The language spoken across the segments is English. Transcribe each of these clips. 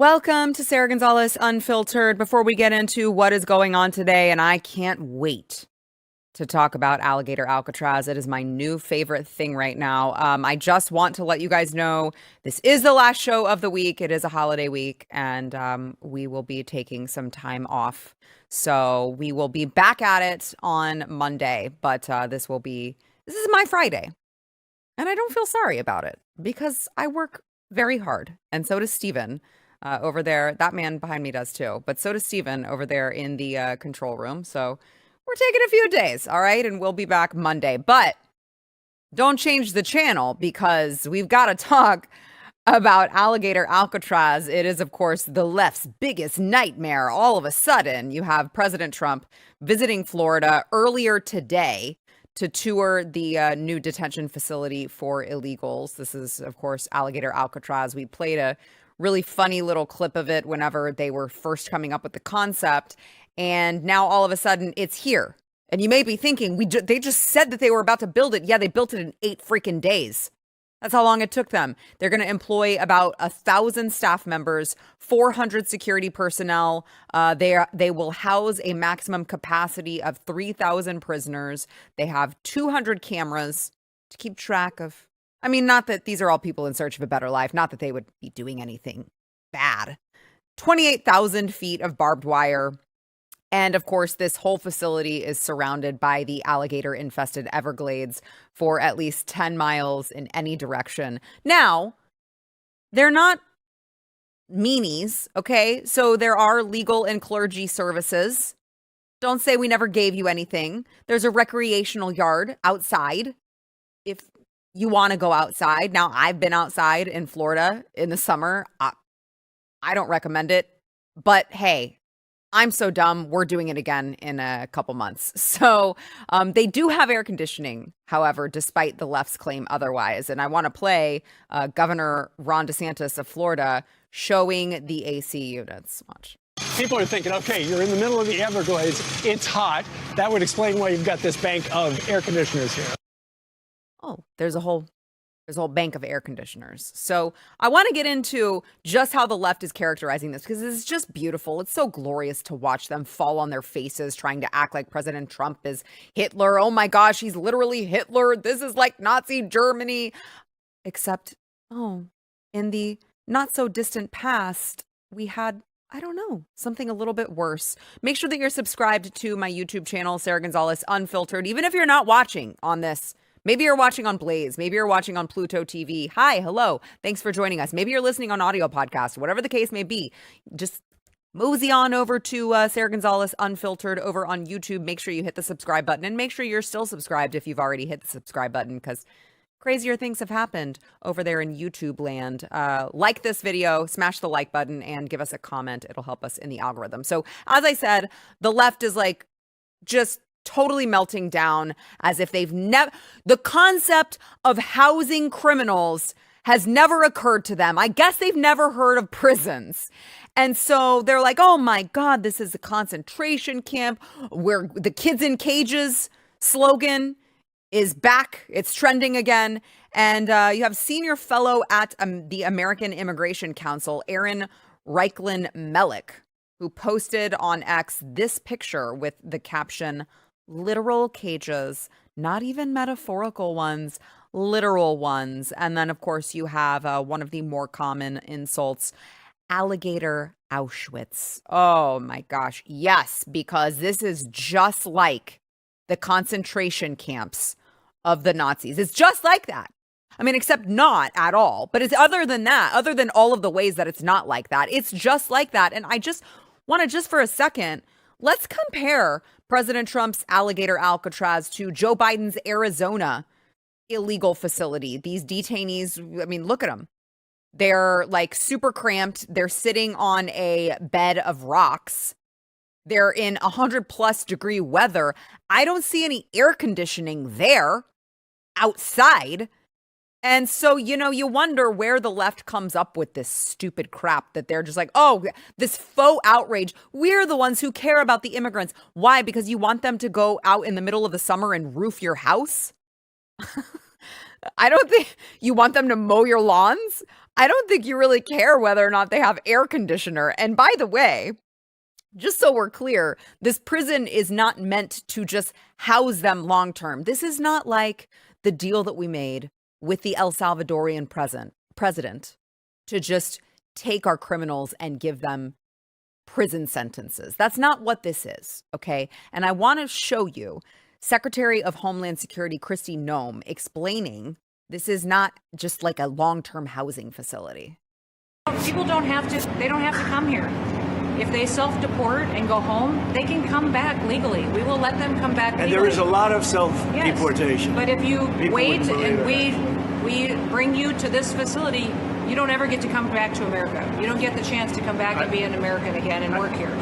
Welcome to Sara Gonzales Unfiltered. Before we get into what is going on today, and I can't wait to talk about Alligator Alcatraz. It is my new favorite thing right now. I just want to let you guys know this is the last show of the week. It is a holiday week, and we will be taking some time off. So we will be back at it on Monday, but this is my Friday. And I don't feel sorry about it because I work very hard, and so does Steven. Over there, that man behind me does too, but so does Steven over there in the control room. So we're taking a few days, all right? And we'll be back Monday. But don't change the channel because we've got to talk about Alligator Alcatraz. It is, of course, the left's biggest nightmare. All of a sudden, you have President Trump visiting Florida earlier today to tour the new detention facility for illegals. This is, of course, Alligator Alcatraz. We played a really funny little clip of it whenever they were first coming up with the concept. And now all of a sudden it's here. And you may be thinking, they just said that they were about to build it. Yeah, they built it in 8 freaking days. That's how long it took them. They're going to employ about 1,000 staff members, 400 security personnel. They will house a maximum capacity of 3,000 prisoners. They have 200 cameras to keep track of. I mean, not that these are all people in search of a better life, not that they would be doing anything bad. 28,000 feet of barbed wire. And of course, this whole facility is surrounded by the alligator-infested Everglades for at least 10 miles in any direction. Now, they're not meanies, okay? So there are legal and clergy services. Don't say we never gave you anything. There's a recreational yard outside if you want to go outside. Now, I've been outside in Florida in the summer. I don't recommend it, but hey, I'm so dumb. We're doing it again in a couple months. So they do have air conditioning, however, despite the left's claim otherwise. And I want to play Governor Ron DeSantis of Florida showing the AC units. Watch. People are thinking, okay, you're in the middle of the Everglades. It's hot. That would explain why you've got this bank of air conditioners here. Oh, there's a whole bank of air conditioners. So I want to get into just how the left is characterizing this because it's just beautiful. It's so glorious to watch them fall on their faces trying to act like President Trump is Hitler. Oh my gosh, he's literally Hitler. This is like Nazi Germany. Except, in the not so distant past, we had, I don't know, something a little bit worse. Make sure that you're subscribed to my YouTube channel, Sara Gonzales Unfiltered, even if you're not watching on this. Maybe you're watching on Blaze. Maybe you're watching on Pluto TV. Hi, hello. Thanks for joining us. Maybe you're listening on audio podcast, whatever the case may be. Just mosey on over to Sara Gonzales Unfiltered over on YouTube. Make sure you hit the subscribe button and make sure you're still subscribed if you've already hit the subscribe button because crazier things have happened over there in YouTube land. Like this video, smash the like button and give us a comment. It'll help us in the algorithm. So as I said, the left is like just totally melting down as if they've never, the concept of housing criminals has never occurred to them. I guess they've never heard of prisons. And so they're like, oh my God, this is a concentration camp where the kids in cages slogan is back. It's trending again. And you have senior fellow at the American Immigration Council, Aaron Reichlin-Mellick, who posted on X this picture with the caption, literal cages, not even metaphorical ones, literal ones. And then, of course, you have one of the more common insults, alligator Auschwitz. Oh my gosh. Yes, because this is just like the concentration camps of the Nazis. It's just like that. I mean, except not at all. But it's other than that, other than all of the ways that it's not like that, it's just like that. And I just want to just for a second, let's compare President Trump's Alligator Alcatraz to Joe Biden's Arizona illegal facility. These detainees, I mean, look at them. They're like super cramped. They're sitting on a bed of rocks. They're in 100+ degree weather. I don't see any air conditioning there outside. And so, you wonder where the left comes up with this stupid crap that they're just like, oh, this faux outrage. We're the ones who care about the immigrants. Why? Because you want them to go out in the middle of the summer and roof your house? I don't think you want them to mow your lawns. I don't think you really care whether or not they have air conditioner. And by the way, just so we're clear, this prison is not meant to just house them long term. This is not like the deal that we made with the El Salvadorian president to just take our criminals and give them prison sentences. That's not what this is, okay? And I want to show you Secretary of Homeland Security Kristi Noem explaining this is not just like a long-term housing facility. People don't have to come here. If they self-deport and go home, they can come back legally. We will let them come back legally. And there is a lot of self-deportation. Yes. But if you wait and we bring you to this facility, you don't ever get to come back to America. You don't get the chance to come back and be an American again and work here.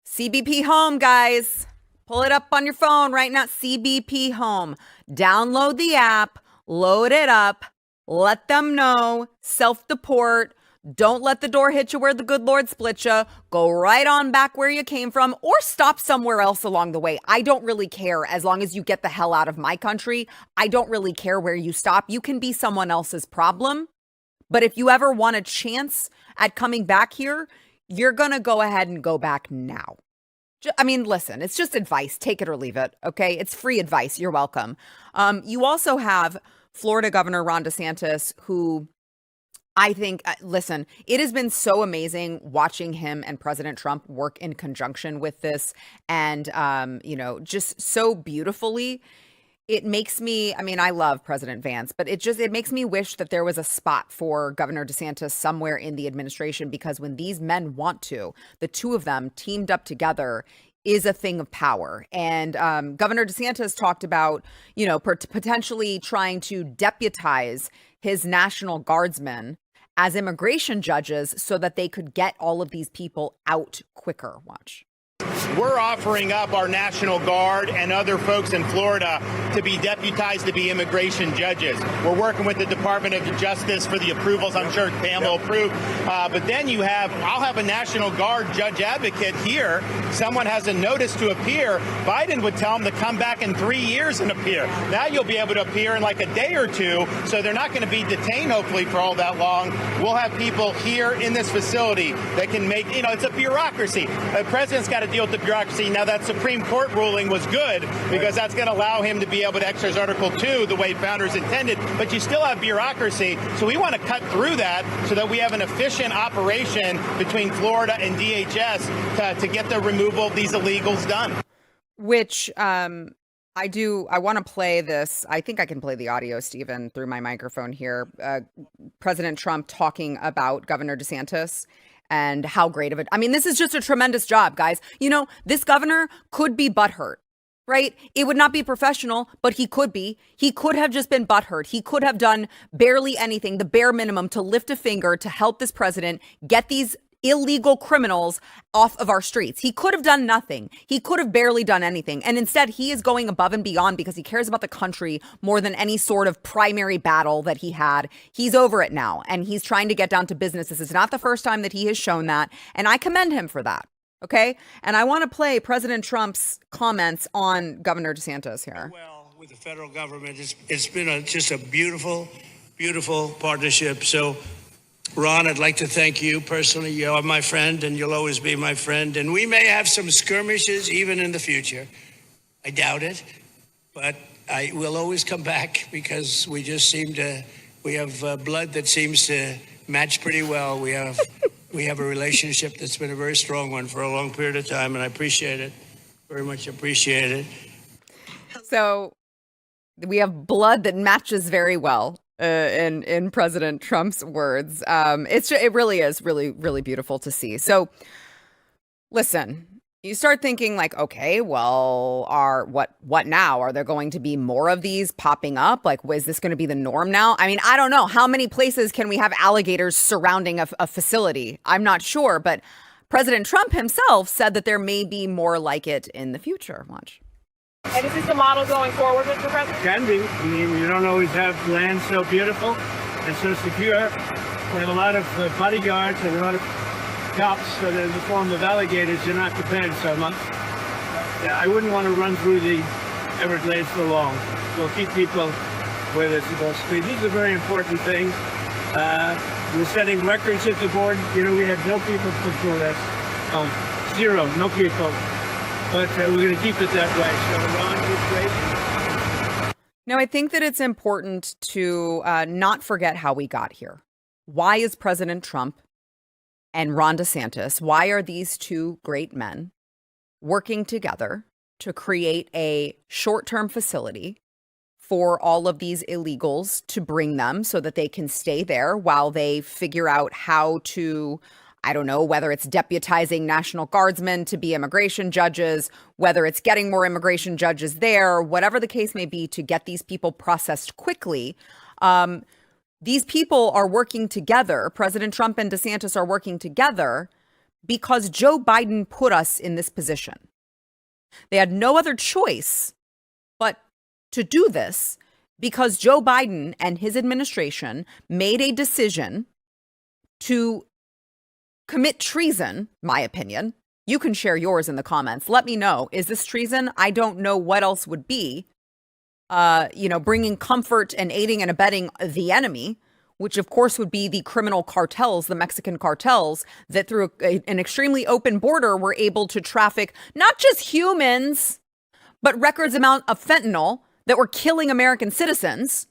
CBP Home, guys. Pull it up on your phone right now. CBP Home. Download the app. Load it up. Let them know. Self-deport. Don't let the door hit you where the good Lord split you. Go right on back where you came from or stop somewhere else along the way. I don't really care as long as you get the hell out of my country. I don't really care where you stop. You can be someone else's problem. But if you ever want a chance at coming back here, you're going to go ahead and go back now. I mean, listen, it's just advice. Take it or leave it. Okay. It's free advice. You're welcome. You also have Florida Governor Ron DeSantis, who I think, listen, it has been so amazing watching him and President Trump work in conjunction with this and, just so beautifully. It makes me, I mean, I love President Vance, but it makes me wish that there was a spot for Governor DeSantis somewhere in the administration, because when these men want to, the two of them teamed up together is a thing of power. And Governor DeSantis talked about, potentially trying to deputize his National Guardsmen as immigration judges so that they could get all of these people out quicker. Watch. We're offering up our National Guard and other folks in Florida to be deputized to be immigration judges. We're working with the Department of Justice for the approvals. I'm sure Pam will approve. But then I'll have a National Guard judge advocate here. Someone has a notice to appear. Biden would tell them to come back in 3 years and appear. Now you'll be able to appear in like a day or two. So they're not going to be detained, hopefully, for all that long. We'll have people here in this facility that can make, it's a bureaucracy. The president's got to deal with the bureaucracy. Now, that Supreme Court ruling was good because that's going to allow him to be able to exercise Article 2 the way founders intended, but you still have bureaucracy. So we want to cut through that so that we have an efficient operation between Florida and DHS to get the removal of these illegals done. Which I want to play this. I think I can play the audio, Stephen, through my microphone here. President Trump talking about Governor DeSantis and how great of it. I mean, this is just a tremendous job, guys. This governor could be butthurt, right? It would not be professional, but he could be. He could have just been butthurt. He could have done barely anything, the bare minimum, to lift a finger to help this president get these illegal criminals off of our streets. He could have done nothing. He could have barely done anything. And instead, he is going above and beyond because he cares about the country more than any sort of primary battle that he had. He's over it now, and he's trying to get down to business. This is not the first time that he has shown that, and I commend him for that. Okay? And I want to play President Trump's comments on Governor DeSantis here. Well, with the federal government, it's been just a beautiful, beautiful partnership. So, Ron, I'd like to thank you personally. You are my friend, and you'll always be my friend. And we may have some skirmishes even in the future. I doubt it, but I will always come back because we have blood that seems to match pretty well. We have a relationship that's been a very strong one for a long period of time, and I appreciate it. Very much appreciate it. So we have blood that matches very well. In President Trump's words, it really is really, really beautiful to see. So listen, you start thinking like, okay, well, what now? Are there going to be more of these popping up? Like, is this going to be the norm now? I mean, I don't know. How many places can we have alligators surrounding a facility? I'm not sure, but President Trump himself said that there may be more like it in the future. Watch. And is this the model going forward, Mr. President? Can be. I mean, you don't always have land so beautiful and so secure. We have a lot of bodyguards and a lot of cops that are in the form of alligators. You're not prepared so much. I wouldn't want to run through the Everglades for long. We'll keep people where they're supposed to be. These are very important things. We're setting records at the board. You know, we had no people before that. Zero, no people. But we're going to keep it that way. So Ron is great. Now, I think that it's important to not forget how we got here. Why is President Trump and Ron DeSantis, why are these two great men working together to create a short-term facility for all of these illegals to bring them so that they can stay there while they figure out how to, I don't know, whether it's deputizing National Guardsmen to be immigration judges, whether it's getting more immigration judges there, whatever the case may be, to get these people processed quickly. These people are working together. President Trump and DeSantis are working together because Joe Biden put us in this position. They had no other choice but to do this because Joe Biden and his administration made a decision to commit treason, my opinion. You can share yours in the comments. Let me know. Is this treason? I don't know what else would be. Bringing comfort and aiding and abetting the enemy, which of course would be the criminal cartels, the Mexican cartels that through an extremely open border were able to traffic not just humans, but records amount of fentanyl that were killing American citizens.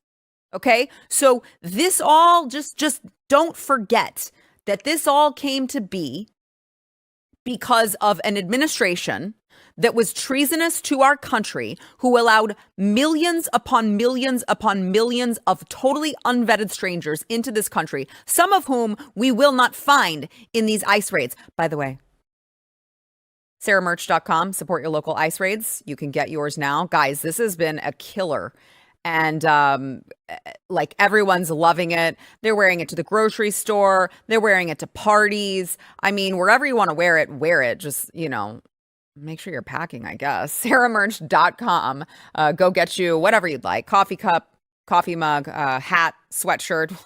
Okay, so this all just don't forget that this all came to be because of an administration that was treasonous to our country, who allowed millions upon millions upon millions of totally unvetted strangers into this country, some of whom we will not find in these ICE raids. By the way, SarahMerch.com, support your local ICE raids. You can get yours now. Guys, this has been a killer. And everyone's loving it. They're wearing it to the grocery store. They're wearing it to parties. I mean, wherever you want to wear it, wear it. Just, make sure you're packing, I guess. SarahMerch.com. Go get you whatever you'd like. Coffee cup, coffee mug, hat, sweatshirt.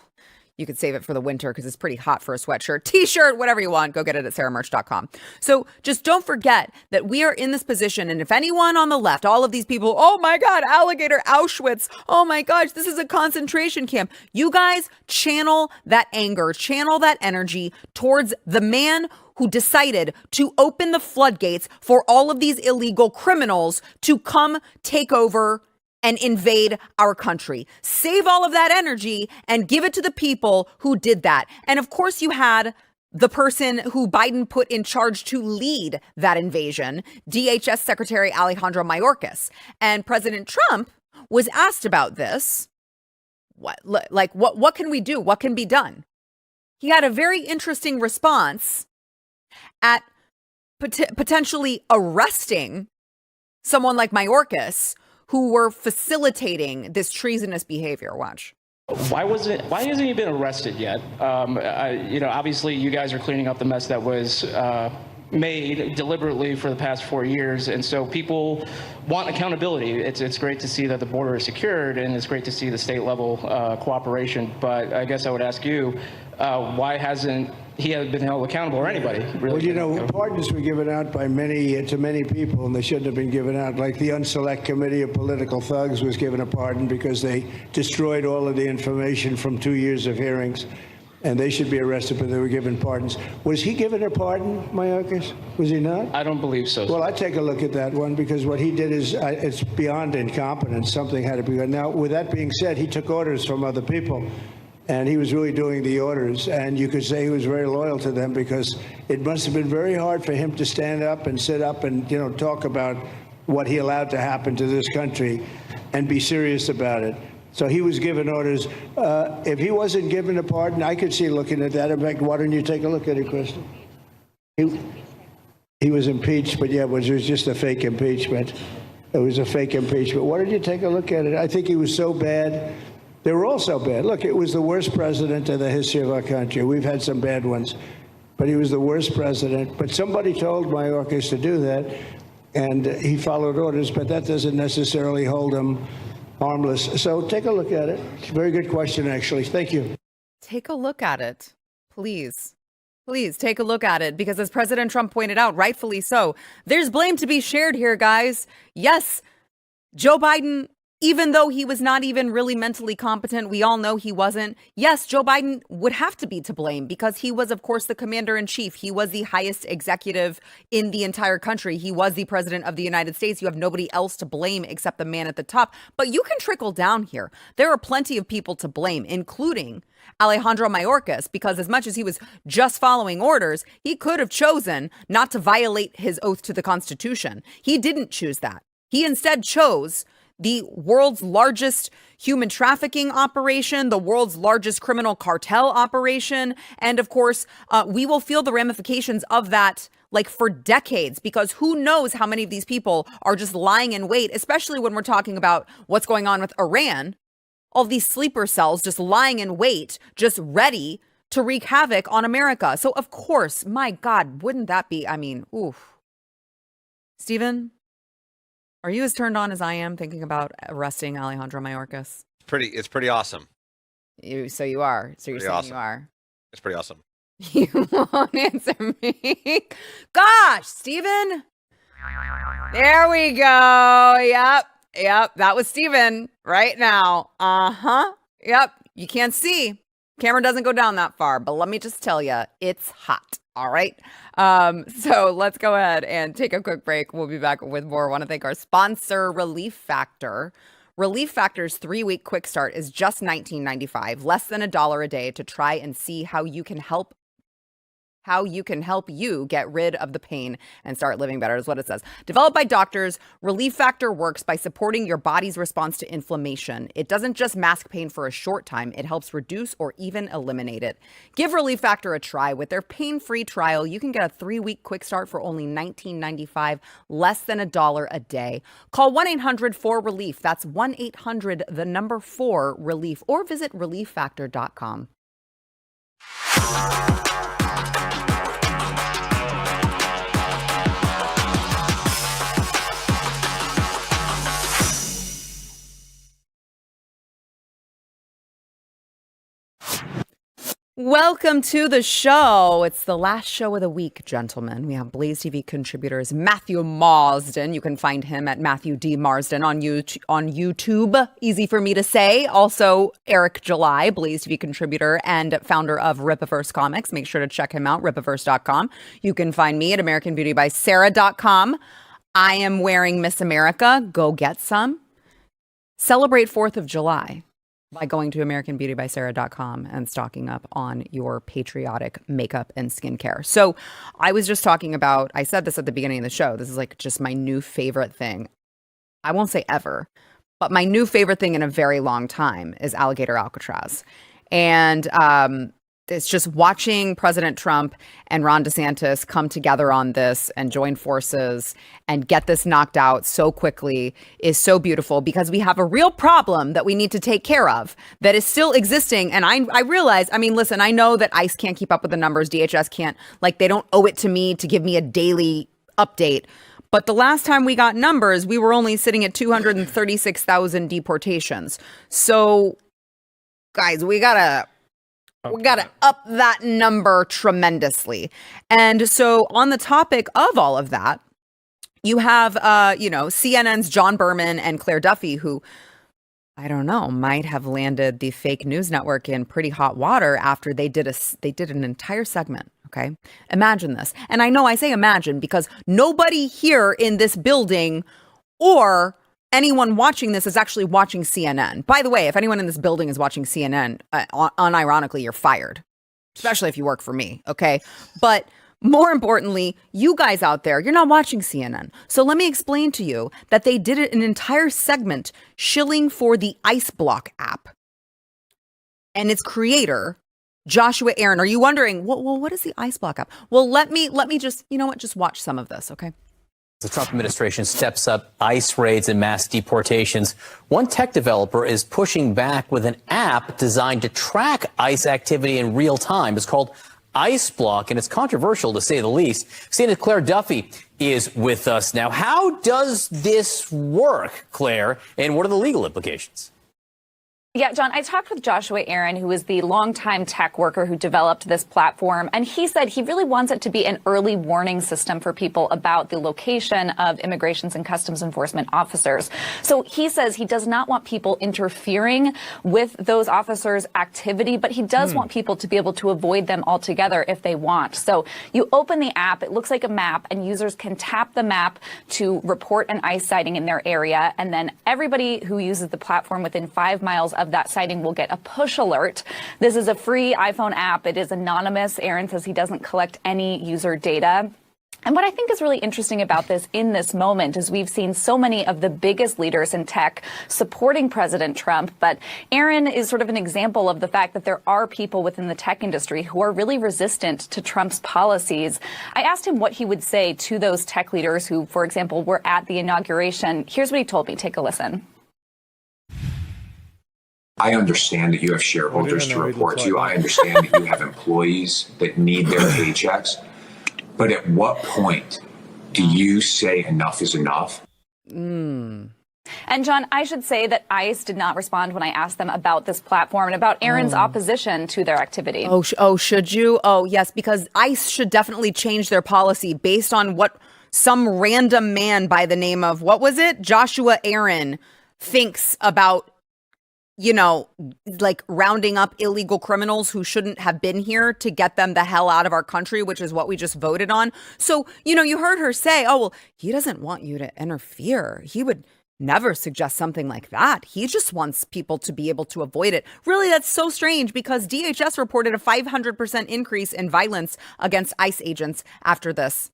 You could save it for the winter because it's pretty hot for a sweatshirt, t-shirt, whatever you want. Go get it at SarahMerch.com. So just don't forget that we are in this position. And if anyone on the left, all of these people, oh my God, Alligator Auschwitz. Oh my gosh, this is a concentration camp. You guys channel that anger, channel that energy towards the man who decided to open the floodgates for all of these illegal criminals to come take over and invade our country. Save all of that energy and give it to the people who did that. And of course, you had the person who Biden put in charge to lead that invasion, DHS Secretary Alejandro Mayorkas. And President Trump was asked about this. What can we do? What can be done? He had a very interesting response at potentially arresting someone like Mayorkas, who were facilitating this treasonous behavior. Watch. Why hasn't he been arrested yet? Obviously you guys are cleaning up the mess that was made deliberately for the past 4 years, and so people want accountability. It's great to see that the border is secured, and it's great to see the state level cooperation. But I guess I would ask you, why hasn't he been held accountable, or anybody really? Well, pardons were given out by to many people, and they shouldn't have been given out. Like the Unselect Committee of Political Thugs was given a pardon because they destroyed all of the information from 2 years of hearings, and they should be arrested, but they were given pardons. Was he given a pardon, Mayorkas? Was he not? I don't believe so. Well, I'd take a look at that one, because what he did is it's beyond incompetence. Something had to be done. Now, with that being said, he took orders from other people, and he was really doing the orders. And you could say he was very loyal to them, because it must have been very hard for him to stand up and sit up and, talk about what he allowed to happen to this country and be serious about it. So he was given orders. If he wasn't given a pardon, I could see looking at that. In fact, why don't you take a look at it, Kristen? He was impeached, but yeah, it was just a fake impeachment. It was a fake impeachment. Why don't you take a look at it? I think he was so bad. They were all so bad. Look, it was the worst president in the history of our country. We've had some bad ones, but he was the worst president. But somebody told Mayorkas to do that, and he followed orders, but that doesn't necessarily hold him harmless. So take a look at it. It's a very good question, actually. Thank you. Take a look at it, please. Please take a look at it, because as President Trump pointed out, rightfully so, there's blame to be shared here, guys. Yes, Joe Biden even though he was not even really mentally competent, we all know he wasn't. Yes, Joe Biden would have to be to blame because he was, of course, the commander in chief. He was the highest executive in the entire country. He was the president of the United States. You have nobody else to blame except the man at the top. But you can trickle down here. There are plenty of people to blame, including Alejandro Mayorkas, because as much as he was just following orders, he could have chosen not to violate his oath to the Constitution. He didn't choose that. He instead chose the world's largest human trafficking operation, the world's largest criminal cartel operation. And of course, we will feel the ramifications of that like for decades, because who knows how many of these people are just lying in wait, especially when we're talking about what's going on with Iran. All these sleeper cells just lying in wait, just ready to wreak havoc on America. So of course, my God, wouldn't that be, I mean, oof. Stephen? Are you as turned on as I am thinking about arresting Alejandro Mayorkas? It's pretty awesome. So you are. So you're Pretty saying awesome. you are. It's pretty awesome. You won't answer me. Gosh, Steven. There we go. Yep. That was Steven right now. Yep. You can't see. Camera doesn't go down that far, but let me just tell you, it's hot. All right. So let's go ahead and take a quick break. We'll be back with more. I want to thank our sponsor, Relief Factor. Relief Factor's 3-week quick start is just $19.95, less than $1 a day to try and see how you can help you get rid of the pain and start living better, is what it says. Developed by doctors, Relief Factor works by supporting your body's response to inflammation. It doesn't just mask pain for a short time, it helps reduce or even eliminate it. Give Relief Factor a try. With their pain-free trial, you can get a 3-week quick start for only $19.95, less than $1 a day. Call 1-800-4RELIEF. That's 1-800-4RELIEF, or visit relieffactor.com. Welcome to the show. It's the last show of the week, gentlemen. We have BlazeTV contributors Matthew Marsden. You can find him at Matthew D. Marsden on YouTube. Easy for me to say. Also, Eric July, BlazeTV contributor and founder of Rippaverse Comics. Make sure to check him out, rippaverse.com. You can find me at AmericanBeautyBySarah.com. I am wearing Miss America. Go get some. Celebrate 4th of July by going to AmericanBeautyBySarah.com and stocking up on your patriotic makeup and skincare. So I was just talking about, I said this at the beginning of the show, this is like just my new favorite thing. I won't say ever, but my new favorite thing in a very long time is Alligator Alcatraz. And it's just watching President Trump and Ron DeSantis come together on this and join forces and get this knocked out so quickly is so beautiful, because we have a real problem that we need to take care of that is still existing. And I realize, I mean, listen, I know that ICE can't keep up with the numbers. DHS can't, like, they don't owe it to me to give me a daily update. But the last time we got numbers, we were only sitting at 236,000 deportations. So, guys, we gotta up that number tremendously. And so on the topic of all of that, you have, CNN's John Berman and Claire Duffy, who, I don't know, might have landed the fake news network in pretty hot water after they did an entire segment. Okay. Imagine this. And I know I say imagine because nobody here in this building or anyone watching this is actually watching CNN. By the way, if anyone in this building is watching CNN, unironically, you're fired, especially if you work for me. Okay. But more importantly, you guys out there, you're not watching CNN. So let me explain to you that they did an entire segment shilling for the ICEBlock app and its creator, Joshua Aaron. Are you wondering, well, what is the ICEBlock app? Well, let me just, just watch some of this. Okay. The Trump administration steps up ICE raids and mass deportations. One tech developer is pushing back with an app designed to track ICE activity in real time. It's called ICEBlock, and it's controversial to say the least. Senator Claire Duffy is with us now. How does this work, Claire, and what are the legal implications? Yeah, John, I talked with Joshua Aaron, who is the longtime tech worker who developed this platform, and he said he really wants it to be an early warning system for people about the location of Immigrations and Customs Enforcement officers. So he says he does not want people interfering with those officers' activity, but he does want people to be able to avoid them altogether if they want. So you open the app, it looks like a map, and users can tap the map to report an ICE sighting in their area, and then everybody who uses the platform within 5 miles of that sighting will get a push alert. This is a free iPhone app. It is anonymous. Aaron says he doesn't collect any user data. And what I think is really interesting about this in this moment is we've seen so many of the biggest leaders in tech supporting President Trump, but Aaron is sort of an example of the fact that there are people within the tech industry who are really resistant to Trump's policies. I asked him what he would say to those tech leaders who, for example, were at the inauguration. Here's what he told me. Take a listen. I understand that you have shareholders to report to. I understand that you have employees that need their paychecks. But at what point do you say enough is enough? And John, I should say that ICE did not respond when I asked them about this platform and about Aaron's opposition to their activity. Should you? Oh, yes, because ICE should definitely change their policy based on what some random man by the name of, what was it? Joshua Aaron thinks about, you know, like rounding up illegal criminals who shouldn't have been here to get them the hell out of our country, which is what we just voted on. So, you know, you heard her say, oh, well, he doesn't want you to interfere. He would never suggest something like that. He just wants people to be able to avoid it. Really, that's so strange because DHS reported a 500% increase in violence against ICE agents after this.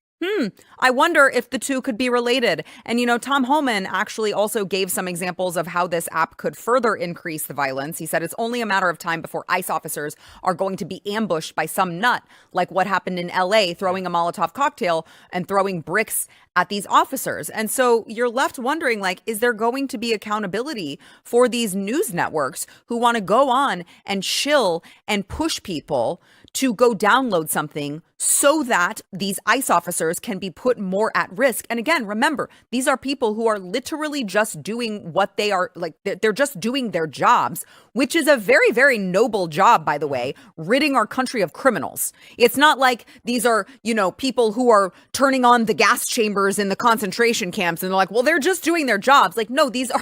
I wonder if the two could be related. And, you know, Tom Homan actually also gave some examples of how this app could further increase the violence. He said it's only a matter of time before ICE officers are going to be ambushed by some nut, like what happened in LA, throwing a Molotov cocktail and throwing bricks at these officers. And so you're left wondering, like, is there going to be accountability for these news networks who want to go on and chill and push people to go download something so that these ICE officers can be put more at risk? And again, remember, these are people who are literally just doing what they are, like, they're just doing their jobs, which is a very, very noble job, by the way, ridding our country of criminals. It's not like these are, you know, people who are turning on the gas chambers in the concentration camps and they're like, well, they're just doing their jobs. Like, no, these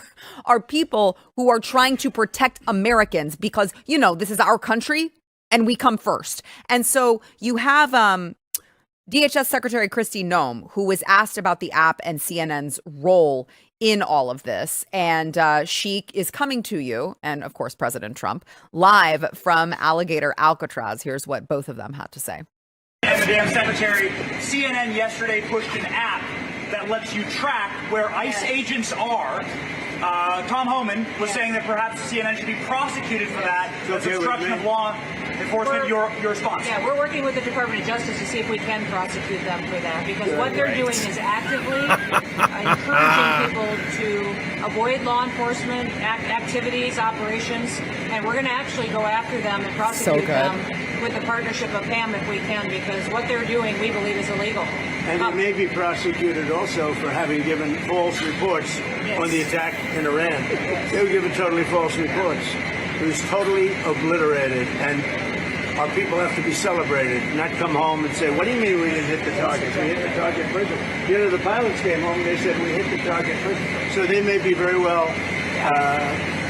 are people who are trying to protect Americans because, you know, this is our country. And we come first. And so you have DHS Secretary Kristi Noem, who was asked about the app and CNN's role in all of this. And she is coming to you, and of course, President Trump, live from Alligator Alcatraz. Here's what both of them had to say. Madam Secretary, CNN yesterday pushed an app that lets you track where ICE agents are. Tom Homan was saying that perhaps CNN should be prosecuted for that. That's obstruction of law enforcement. Your response? Yeah, we're working with the Department of Justice to see if we can prosecute them for that, because what they're doing is actively encouraging people to avoid law enforcement activities, operations, and we're going to actually go after them and prosecute them with the partnership of PAM if we can, because what they're doing, we believe, is illegal. And they may be prosecuted also for having given false reports on the attack in Iran. They were given totally false reports. It was totally obliterated, and our people have to be celebrated, not come home and say, what do you mean we didn't hit the target? We hit the target first. You know, the pilots came home and they said we hit the target first. So they may be very well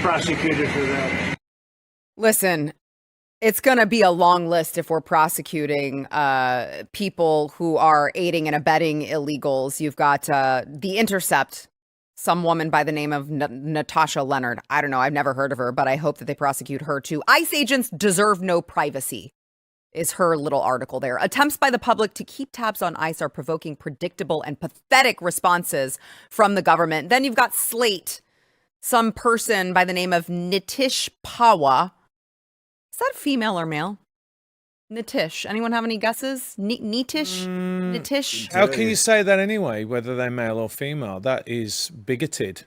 prosecuted for that. Listen, it's going to be a long list if we're prosecuting people who are aiding and abetting illegals. You've got The Intercept, some woman by the name of Natasha Leonard. I don't know. I've never heard of her, but I hope that they prosecute her too. ICE agents deserve no privacy is her little article there. Attempts by the public to keep tabs on ICE are provoking predictable and pathetic responses from the government. Then you've got Slate, some person by the name of Nitish Pawa. Is that female or male? Nitish. Anyone have any guesses? Nitish? Nitish? How can you say that anyway, whether they're male or female? That is bigoted.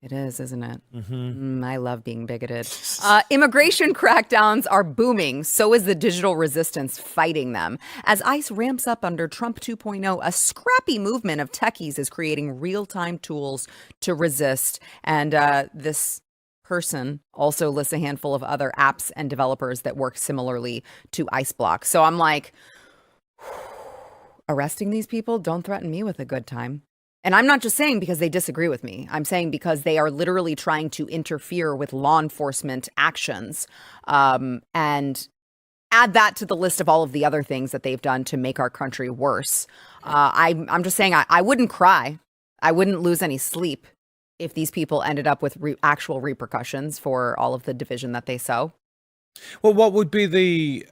It is, isn't it? I love being bigoted. Immigration crackdowns are booming. So is the digital resistance fighting them. As ICE ramps up under Trump 2.0, a scrappy movement of techies is creating real-time tools to resist. And this person also lists a handful of other apps and developers that work similarly to ICEBlock. So I'm like, arresting these people, don't threaten me with a good time. And I'm not just saying because they disagree with me. I'm saying because they are literally trying to interfere with law enforcement actions, and add that to the list of all of the other things that they've done to make our country worse. I'm just saying I wouldn't cry. I wouldn't lose any sleep if these people ended up with actual repercussions for all of the division that they sow. Well, what would be the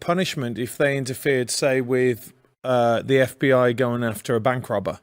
punishment if they interfered, say, with the FBI going after a bank robber?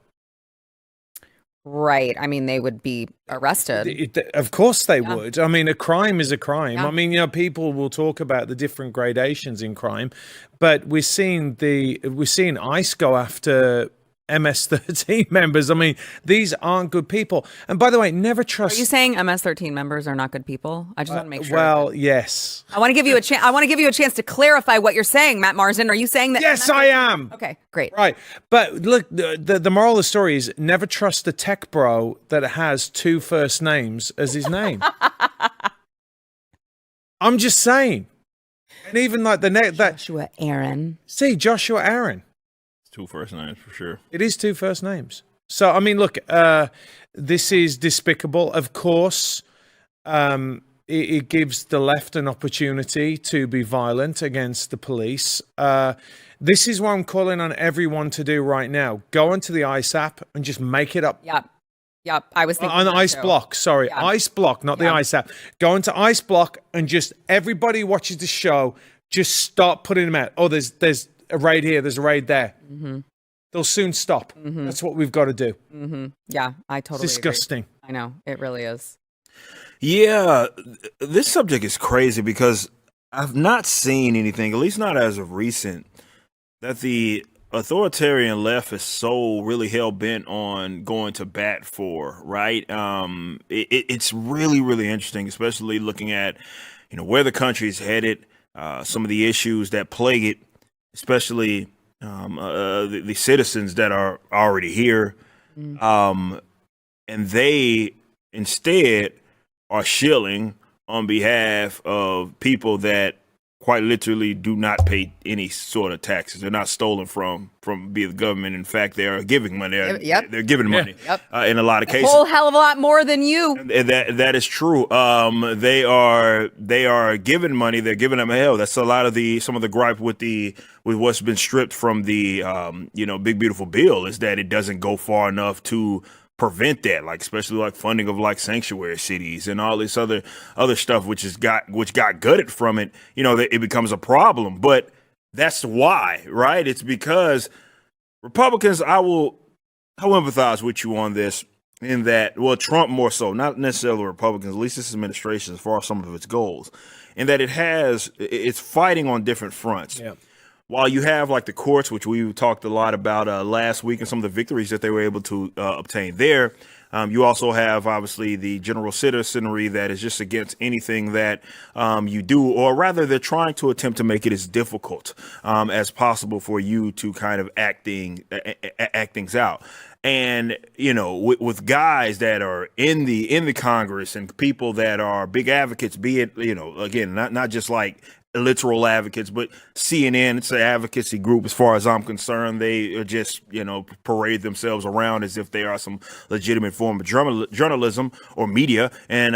Right. I mean, they would be arrested. Of course they would. I mean, a crime is a crime. Yeah. I mean, you know, people will talk about the different gradations in crime, but we're seeing ICE go after MS-13 members. I mean, these aren't good people. And by the way, never trust. Are you saying MS-13 members are not good people? I just want to make sure. Well, yes. I want to give you a chance. I want to give you a chance to clarify what you're saying, Matt Marsden. Are you saying that? Yes, I am. Okay, great. Right. But look, the moral of the story is never trust a tech bro that has 2 first names as his name. I'm just saying. And even like Joshua Aaron. See, Joshua Aaron. 2 first names for sure. It is 2 first names. So, I mean, look, this is despicable. Of course, it gives the left an opportunity to be violent against the police. This is what I'm calling on everyone to do right now. Go onto the ICE app and just make it up. Yep. I was thinking on ICEBlock. Sorry, yeah. ICEBlock, not the ICE app. Go into ICEBlock and just everybody watches the show. Just start putting them out. Oh, there's a raid here. There's a raid there. Mm-hmm. They'll soon stop. Mm-hmm. That's what we've got to do. Mm-hmm. Yeah, I totally It's disgusting. agree. I know. It really is. Yeah, this subject is crazy because I've not seen anything, at least not as of recent, that the authoritarian left is so really hell-bent on going to bat for, right? It's really, really interesting, especially looking at, you know, where the country is headed, some of the issues that plague it, especially the citizens that are already here. And they instead are shilling on behalf of people that quite literally do not pay any sort of taxes. They're not stolen from be the government. In fact, they are giving money. They're giving money in a lot of cases. A whole hell of a lot more than you. And that is true. They are giving money. They're giving them hell. That's a lot of some of the gripe with what's been stripped from the big beautiful bill is that it doesn't go far enough to prevent that, like especially like funding of like sanctuary cities and all this other stuff which got gutted from it. You know, it becomes a problem. But that's why, right? It's because Republicans, I will empathize with you on this in that, well, Trump more so, not necessarily Republicans, at least this administration as far as some of its goals, in that it's fighting on different fronts. Yeah. While you have like the courts, which we talked a lot about last week, and some of the victories that they were able to obtain there, you also have obviously the general citizenry that is just against anything that you do, or rather they're trying to attempt to make it as difficult as possible for you to kind of act things out. And, you know, with guys that are in the Congress and people that are big advocates, be it, you know, again, not just like literal advocates, but CNN, it's an advocacy group as far as I'm concerned. They just, you know, parade themselves around as if they are some legitimate form of journalism or media, and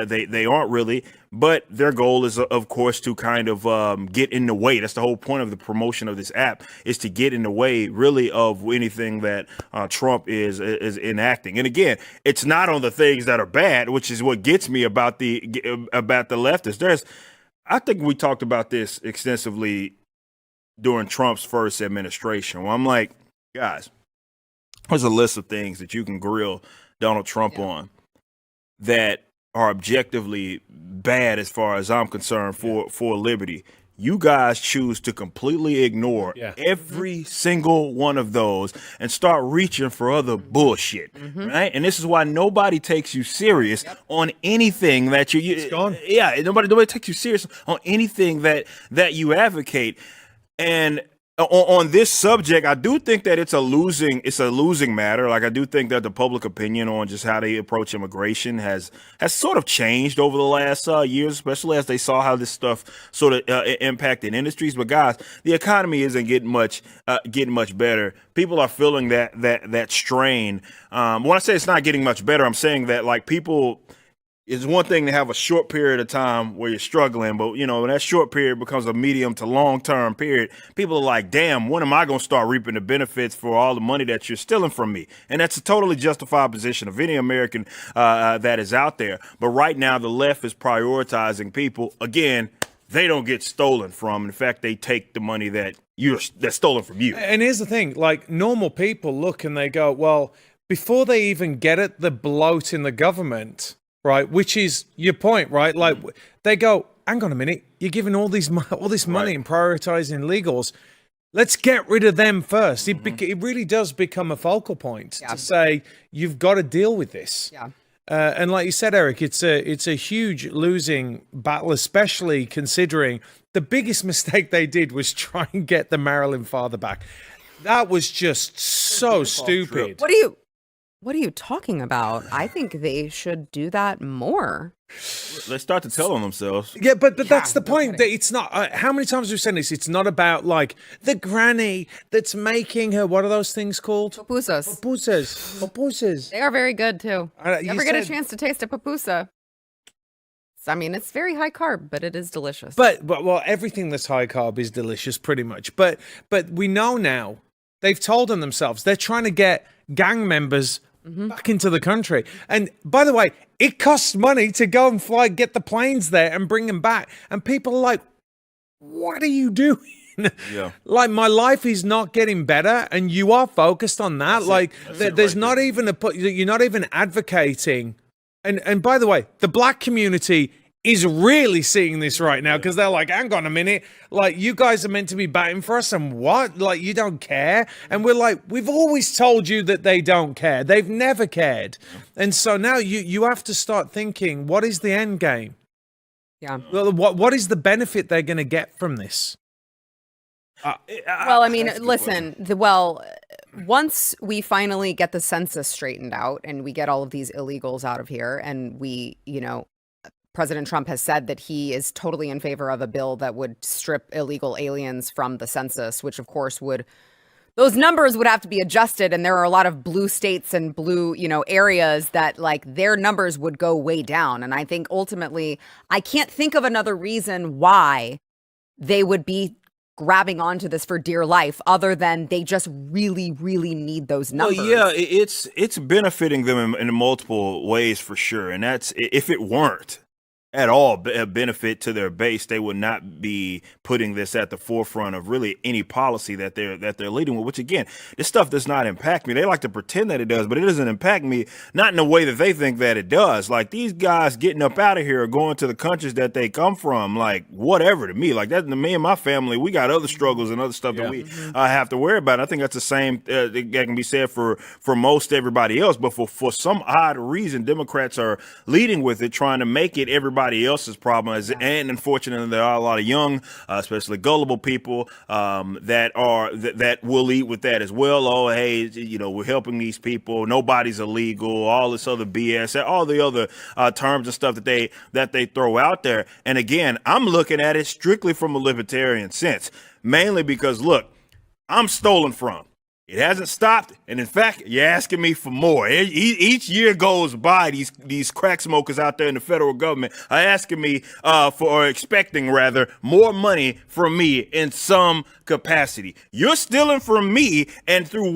they aren't really. But their goal is, of course, to kind of get in the way. That's the whole point of the promotion of this app, is to get in the way, really, of anything that Trump is enacting. And again, it's not on the things that are bad, which is what gets me about the leftists. I think we talked about this extensively during Trump's first administration. Well, I'm like, guys, there's a list of things that you can grill Donald Trump on that are objectively bad as far as I'm concerned for liberty. You guys choose to completely ignore every single one of those and start reaching for other bullshit, right? And this is why nobody takes you serious on anything that nobody takes you serious on anything that you advocate. And on this subject, I do think that it's a losing matter. Like, I do think that the public opinion on just how they approach immigration has sort of changed over the last years, especially as they saw how this stuff sort of impacted industries. But guys, the economy isn't getting much better. People are feeling that strain. When I say it's not getting much better, I'm saying that, like, people. It's one thing to have a short period of time where you're struggling, but when that short period becomes a medium to long term period, people are like, damn, when am I going to start reaping the benefits for all the money that you're stealing from me? And that's a totally justified position of any American that is out there. But right now, the left is prioritizing people. Again, they don't get stolen from. In fact, they take the money that's stolen from you. And here's the thing, like, normal people look and they go, well, before they even get at the bloat in the government, right, which is your point, right? Like, they go, hang on a minute, you're giving all this money and prioritizing illegals. Let's get rid of them first. It really does become a focal point to say you've got to deal with this. Yeah. And like you said, Eric, it's a huge losing battle, especially considering the biggest mistake they did was try and get the Maryland father back. That was just so stupid. What are you talking about? I think they should do that more. Let's start to tell on themselves. Yeah, but that's the point. That it's not. How many times have we said this? It's not about, like, the granny that's making her. What are those things called? Pupusas. They are very good too. You ever get a chance to taste a pupusa? I mean, it's very high carb, but it is delicious. But well, everything that's high carb is delicious, pretty much. But we know now. They've told on themselves. They're trying to get gang members back into the country. And by the way, it costs money to go and get the planes there and bring them back. And people are like, what are you doing? Yeah. Like, my life is not getting better, and you are focused on that. There's not even you're not even advocating. And by the way, the black community is really seeing this right now, because they're like, hang on a minute, like, you guys are meant to be batting for us, and what? Like, you don't care? And we're like, we've always told you that they don't care. They've never cared. And so now you have to start thinking, what is the end game? Yeah. What is the benefit they're going to get from this? Well, I mean, listen, once we finally get the census straightened out and we get all of these illegals out of here, and President Trump has said that he is totally in favor of a bill that would strip illegal aliens from the census, which of course those numbers would have to be adjusted. And there are a lot of blue states and blue, areas that, like, their numbers would go way down. And I think ultimately, I can't think of another reason why they would be grabbing onto this for dear life other than they just really, really need those numbers. Well, yeah, it's benefiting them in multiple ways for sure. And that's, if it weren't at all a benefit to their base, they would not be putting this at the forefront of really any policy that they're leading with, which, again, this stuff does not impact me. They like to pretend that it does, but it doesn't impact me, not in the way that they think that it does. Like, these guys getting up out of here or going to the countries that they come from, like, whatever to me. Like, that, to me and my family, we got other struggles and other stuff that we have to worry about. I think that's the same that can be said for most everybody else, but for some odd reason, Democrats are leading with it, trying to make it everybody else's problem. And unfortunately, there are a lot of young, especially gullible people that will lead with that as well. Oh, hey, we're helping these people. Nobody's illegal. All this other BS, all the other terms and stuff that they throw out there. And again, I'm looking at it strictly from a libertarian sense, mainly because, look, I'm stolen from. It hasn't stopped, and in fact, you're asking me for more. Each year goes by, these crack smokers out there in the federal government are asking me or expecting rather more money from me in some capacity. You're stealing from me, and through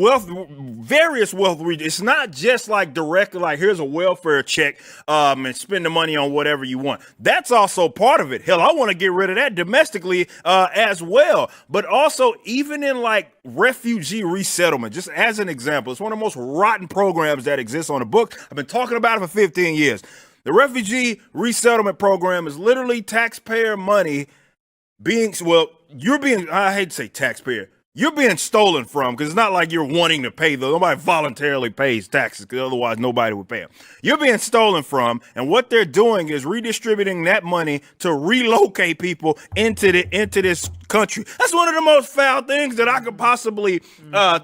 various wealth regions. It's not just like directly, like, here's a welfare check and spend the money on whatever you want. That's also part of it. Hell, I want to get rid of that domestically as well. But also, even in, like, refugee resettlement, just as an example, it's one of the most rotten programs that exists on the book. I've been talking about it for 15 years. The refugee resettlement program is literally taxpayer money I hate to say taxpayer, you're being stolen from, because it's not like you're wanting to pay those. Nobody voluntarily pays taxes, because otherwise nobody would pay them. You're being stolen from, and what they're doing is redistributing that money to relocate people into this country. That's one of the most foul things that I could possibly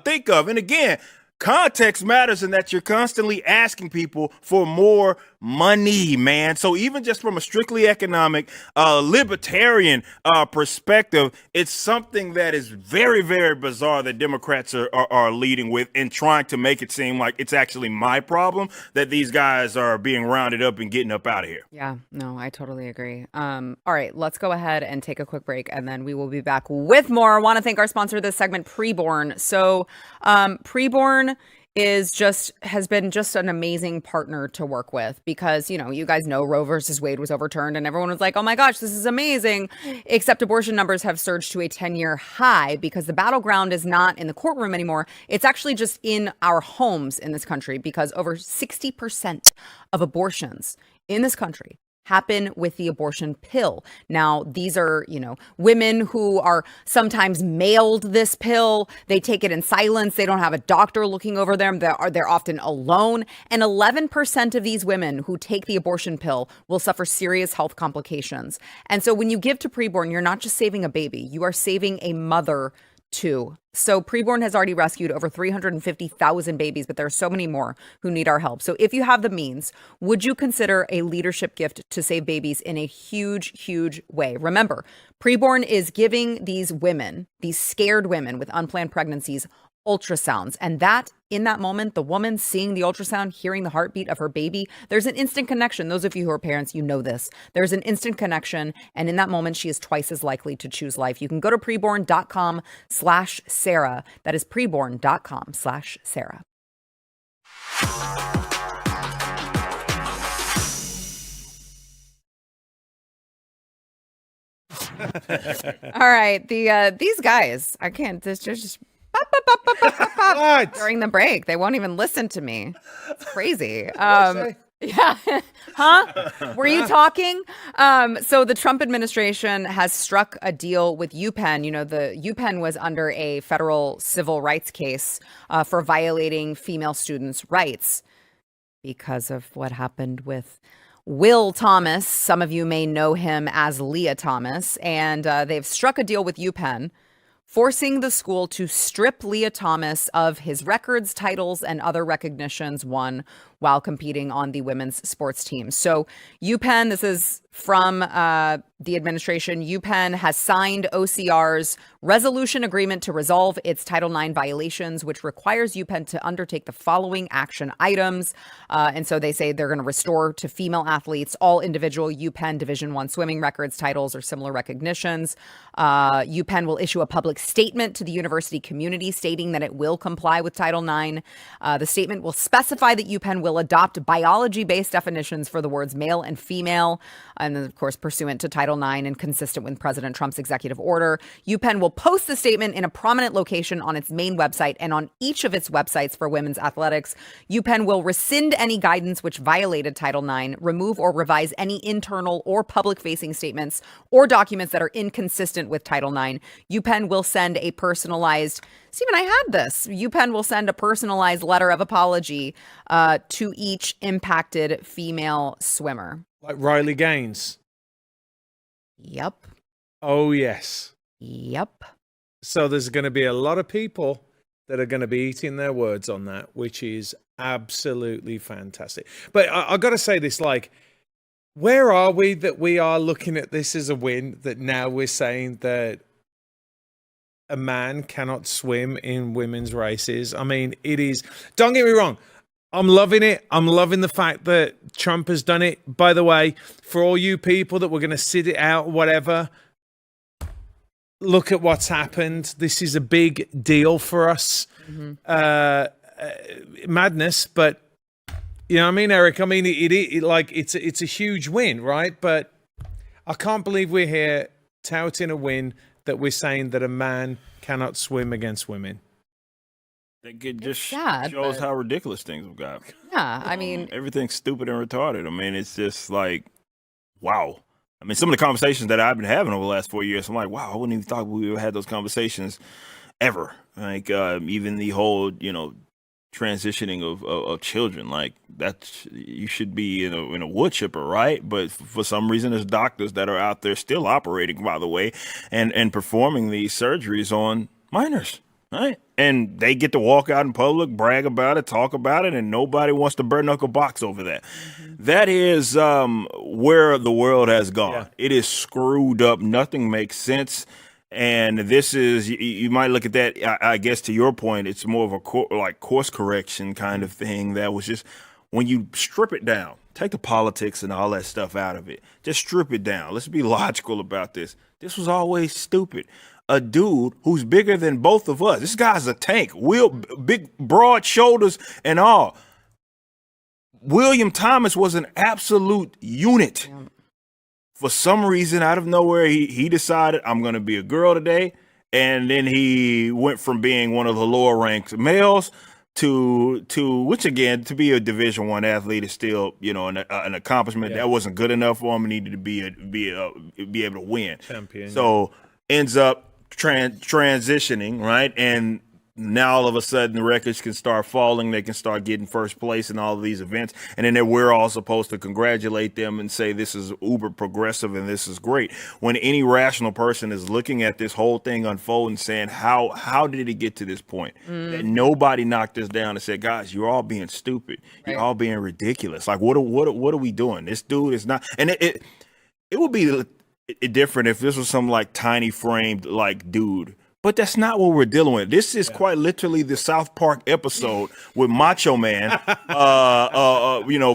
think of. And again, context matters in that you're constantly asking people for more money, man. So even just from a strictly economic, libertarian perspective, it's something that is very, very bizarre that Democrats are leading with and trying to make it seem like it's actually my problem that these guys are being rounded up and getting up out of here. Yeah, no, I totally agree. All right, let's go ahead and take a quick break, and then we will be back with more. I want to thank our sponsor of this segment, Preborn. So Preborn has been just an amazing partner to work with because, you know, you guys know Roe versus Wade was overturned and everyone was like, oh my gosh, this is amazing. Except abortion numbers have surged to a 10-year high because the battleground is not in the courtroom anymore. It's actually just in our homes in this country because over 60% of abortions in this country happen with the abortion pill. Now, these are, you know, women who are sometimes mailed this pill. They take it in silence. They don't have a doctor looking over them. They're often alone. And 11% of these women who take the abortion pill will suffer serious health complications. And so when you give to Preborn, you're not just saving a baby, you are saving a mother too. So Preborn has already rescued over 350,000 babies, but there are so many more who need our help. So if you have the means, would you consider a leadership gift to save babies in a huge, huge way? Remember, Preborn is giving these women, these scared women with unplanned pregnancies, ultrasounds. And that, in that moment, the woman seeing the ultrasound, hearing the heartbeat of her baby, there's an instant connection. Those of you who are parents, you know this. There's an instant connection. And in that moment, she is twice as likely to choose life. You can go to preborn.com/Sarah. That is preborn.com/Sarah. All right. These guys, I can't, this just during the break. They won't even listen to me. It's crazy. Yeah. Huh? Were you talking? So the Trump administration has struck a deal with UPenn. You know, the UPenn was under a federal civil rights case for violating female students' rights because of what happened with Will Thomas. Some of you may know him as Leah Thomas. And they've struck a deal with UPenn, forcing the school to strip Leah Thomas of his records, titles, and other recognitions won while competing on the women's sports team. So UPenn, this is from the administration, UPenn has signed OCR's resolution agreement to resolve its Title IX violations, which requires UPenn to undertake the following action items. And so they say they're going to restore to female athletes all individual UPenn Division I swimming records, titles, or similar recognitions. UPenn will issue a public statement to the university community stating that it will comply with Title IX. The statement will specify that UPenn will adopt biology-based definitions for the words male and female, and then, of course, pursuant to Title IX and consistent with President Trump's executive order. UPenn will post the statement in a prominent location on its main website and on each of its websites for women's athletics. UPenn will rescind any guidance which violated Title IX, remove or revise any internal or public-facing statements or documents that are inconsistent with Title IX. UPenn will send a personalized, Stephen, I had this. UPenn will send a personalized letter of apology to each impacted female swimmer. Like Riley Gaines. Yep. Oh, yes. Yep. So there's going to be a lot of people that are going to be eating their words on that, which is absolutely fantastic. But I got to say this, like, where are we that we are looking at this as a win, that now we're saying that a man cannot swim in women's races? I mean, it is, don't get me wrong, I'm loving it. I'm loving the fact that Trump has done it. By the way, for all you people that were going to sit it out, whatever, look at what's happened. This is a big deal for us. Madness, but you know what I mean, Eric? I mean, it's a huge win, right? But I can't believe we're here touting a win that we're saying that a man cannot swim against women. It just sad, shows how ridiculous things have got. Yeah, I mean, everything's stupid and retarded. I mean, it's just like, wow. I mean, some of the conversations that I've been having over the last 4 years, I'm like, wow, I wouldn't even thought we would have had those conversations ever. Like even the whole, transitioning of children, like that's, you should be in a wood chipper, right? But for some reason there's doctors that are out there still operating, by the way, and performing these surgeries on minors, right? And they get to walk out in public, brag about it, talk about it, and nobody wants to bare knuckle box over that. That is where the world has gone. Yeah. It is screwed up. Nothing makes sense. And this is, you might look at that, I guess to your point, it's more of a course correction kind of thing that was just, when you strip it down, take the politics and all that stuff out of it, just strip it down. Let's be logical about this. This was always stupid. A dude who's bigger than both of us. This guy's a tank, big, broad shoulders and all. William Thomas was an absolute unit. Yeah. For some reason, out of nowhere, he decided, I'm going to be a girl today. And then he went from being one of the lower ranked males to which, again, to be a Division I athlete is still, an accomplishment. Yeah. That wasn't good enough for him. He needed to be able to win. Champion. So ends up transitioning, right? And now all of a sudden the records can start falling. They can start getting first place in all of these events. And then we're all supposed to congratulate them and say this is uber progressive and this is great. When any rational person is looking at this whole thing unfold and saying, how did it get to this point? That nobody knocked this down and said, guys, you're all being stupid. You're all being ridiculous. Like, what are we doing? This dude is not. And it would be different if this was some like tiny framed like dude. But that's not what we're dealing with. This is quite literally the South Park episode with Macho Man,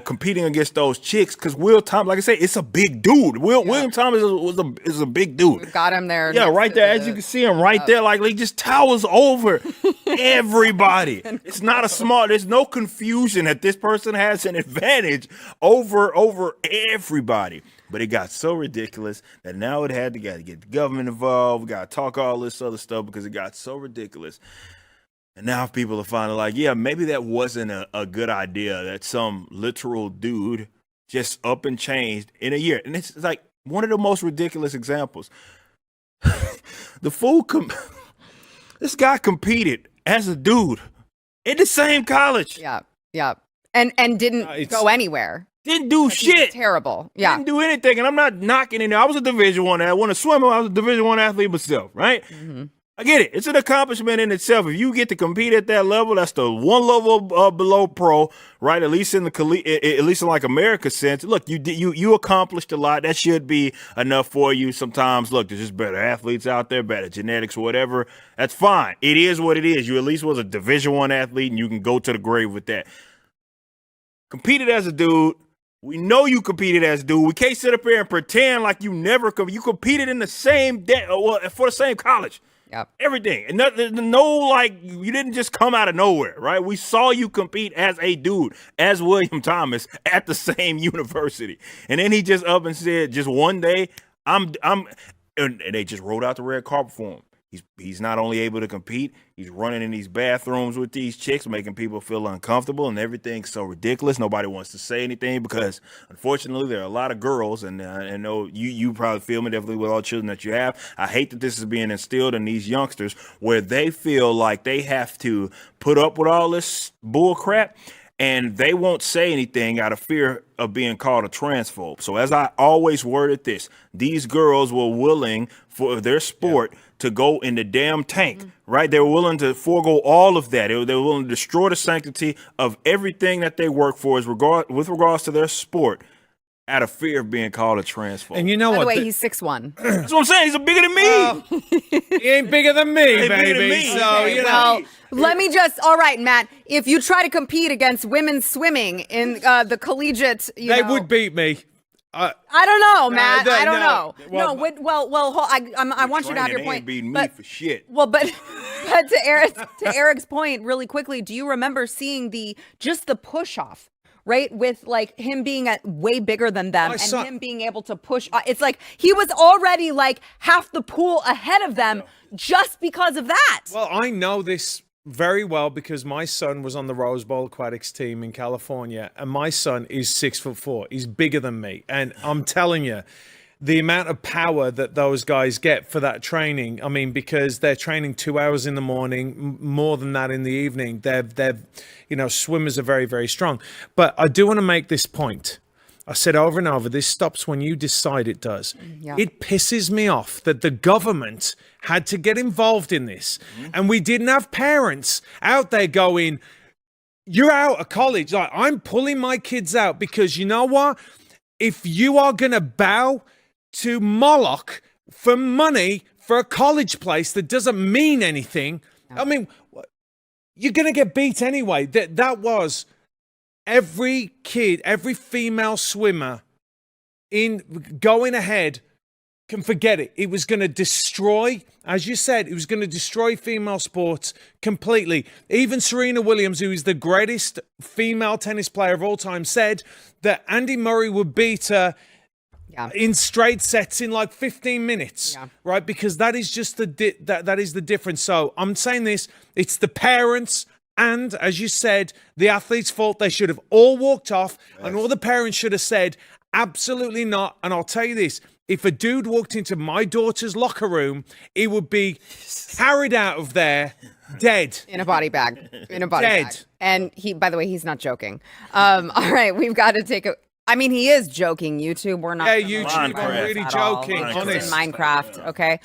competing against those chicks. Because Will Thomas, like I say, it's a big dude. William Thomas is a big dude. We've got him there. Yeah, right there. As you can see him right there, like he just towers over everybody. It's not a small. There's no confusion that this person has an advantage over everybody. But it got so ridiculous that now it had to get the government involved. We got to talk all this other stuff because it got so ridiculous. And now people are finally like, yeah, maybe that wasn't a good idea, that some literal dude just up and changed in a year. And it's like one of the most ridiculous examples. The fool, this guy competed as a dude in the same college. Yeah. And didn't go anywhere. Didn't do shit. Terrible. Yeah. Didn't do anything. And I'm not knocking it. I was a Division I. I want to swim. I was a Division I athlete myself, right? Mm-hmm. I get it. It's an accomplishment in itself. If you get to compete at that level, that's the one level below pro, right? At least in like America's sense. Look, you accomplished a lot. That should be enough for you. Sometimes, look, there's just better athletes out there, better genetics, whatever. That's fine. It is what it is. You at least was a Division I athlete, and you can go to the grave with that. Competed as a dude. We know you competed as a dude. We can't sit up here and pretend like you never you competed in the same for the same college. Yep. Everything. And you didn't just come out of nowhere, right? We saw you compete as a dude, as William Thomas at the same university. And then he just up and said, just one day, and they just rolled out the red carpet for him. He's not only able to compete, he's running in these bathrooms with these chicks, making people feel uncomfortable, and everything's so ridiculous. Nobody wants to say anything because, unfortunately, there are a lot of girls, and I know you probably feel me, definitely with all the children that you have. I hate that this is being instilled in these youngsters where they feel like they have to put up with all this bull crap, and they won't say anything out of fear of being called a transphobe. So as I always worded this, these girls were willing for their sport to go in the damn tank, right? They were willing to forego all of that. They were willing to destroy the sanctity of everything that they work for with regards to their sport out of fear of being called a transphobe. And you know By what? the way, he's 6'1". That's what I'm saying. He's bigger than me. He ain't bigger than me, baby. So, well, let me all right, Matt, if you try to compete against women's swimming in the collegiate, they would beat me. I don't know, Matt. I don't know. I want you to have your point. Beating me for shit. Well, but to Eric's point, really quickly, do you remember seeing the push off? Right, with like him being way bigger than them him being able to push. It's like he was already like half the pool ahead of them just because of that. Well, I know this very well because my son was on the Rose Bowl aquatics team in California, and my son is 6'4". He's bigger than me, and I'm telling you, the amount of power that those guys get for that training. I mean, because they're training 2 hours in the morning, more than that in the evening. They're swimmers are very, very strong. But I do want to make this point. I said over and over, this stops when you decide it does. Yeah. It pisses me off that the government had to get involved in this. And we didn't have parents out there going, you're out of college. Like, I'm pulling my kids out because you know what? If you are going to bow to Moloch for money for a college place that doesn't mean anything, I mean, you're going to get beat anyway. That was every kid, every female swimmer in going ahead can forget it. It was going to destroy, as you said, it was going to destroy female sports completely. Even Serena Williams, who is the greatest female tennis player of all time, said that Andy Murray would beat her in straight sets in like 15 minutes, right? Because that is just that is the difference. So I'm saying this, it's the parents and, as you said, the athlete's fault. They should have all walked off, and all the parents should have said, absolutely not. And I'll tell you this, if a dude walked into my daughter's locker room, he would be carried out of there dead. In a body bag. In a body bag. And he, by the way, he's not joking. All right, we've got to take a... I mean, he is joking, YouTube. We're not. Yeah, YouTube, I'm really joking. Honest. In Minecraft, okay?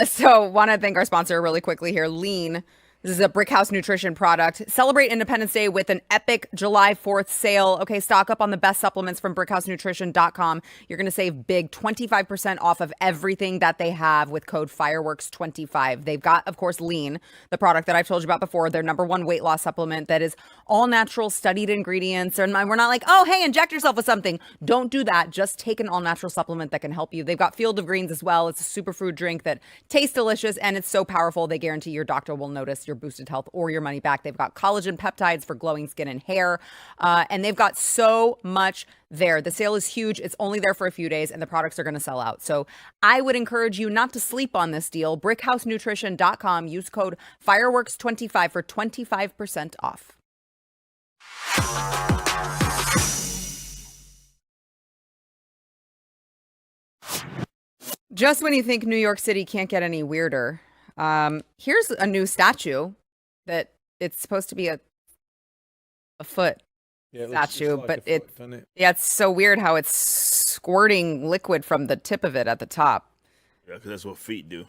So want to thank our sponsor really quickly here, Lean. This is a Brickhouse nutrition product. Celebrate Independence Day with an epic July 4th sale. Okay, stock up on the best supplements from brickhousenutrition.com. You're going to save big 25% off of everything that they have with code FIREWORKS25. They've got, of course, Lean, the product that I've told you about before, their #1 weight loss supplement that is all natural, studied ingredients. And we're not like, oh, hey, inject yourself with something. Don't do that. Just take an all-natural supplement that can help you. They've got Field of Greens as well. It's a superfood drink that tastes delicious, and it's so powerful, they guarantee your doctor will notice your boosted health or your money back. They've got collagen peptides for glowing skin and hair, and they've got so much there. The sale is huge. It's only there for a few days, and the products are going to sell out. So I would encourage you not to sleep on this deal. brickhousenutrition.com. Use code FIREWORKS25 for 25% off. Just when you think New York City can't get any weirder, here's a new statue that it's supposed to be a foot statue, but it's so weird how it's squirting liquid from the tip of it at the top. Yeah, because that's what feet do.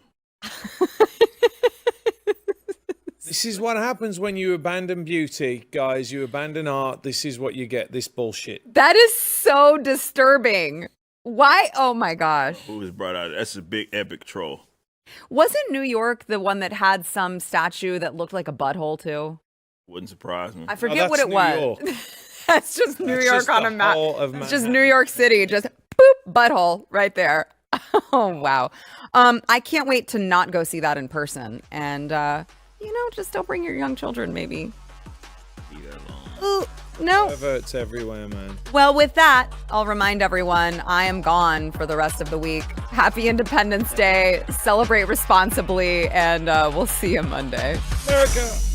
This is what happens when you abandon beauty, guys. You abandon art. This is what you get, this bullshit. That is so disturbing. Why? Oh my gosh. Who was brought out? That's a big epic troll. Wasn't New York the one that had some statue that looked like a butthole too? Wouldn't surprise me. I forget what it was. That's just New York on a map. It's just New York City. Just boop, butthole right there. Oh, wow. I can't wait to not go see that in person. And, just don't bring your young children, maybe. Ooh, no. Perverts everywhere, man. Well, with that, I'll remind everyone I am gone for the rest of the week. Happy Independence Day. Celebrate responsibly, and we'll see you Monday. America.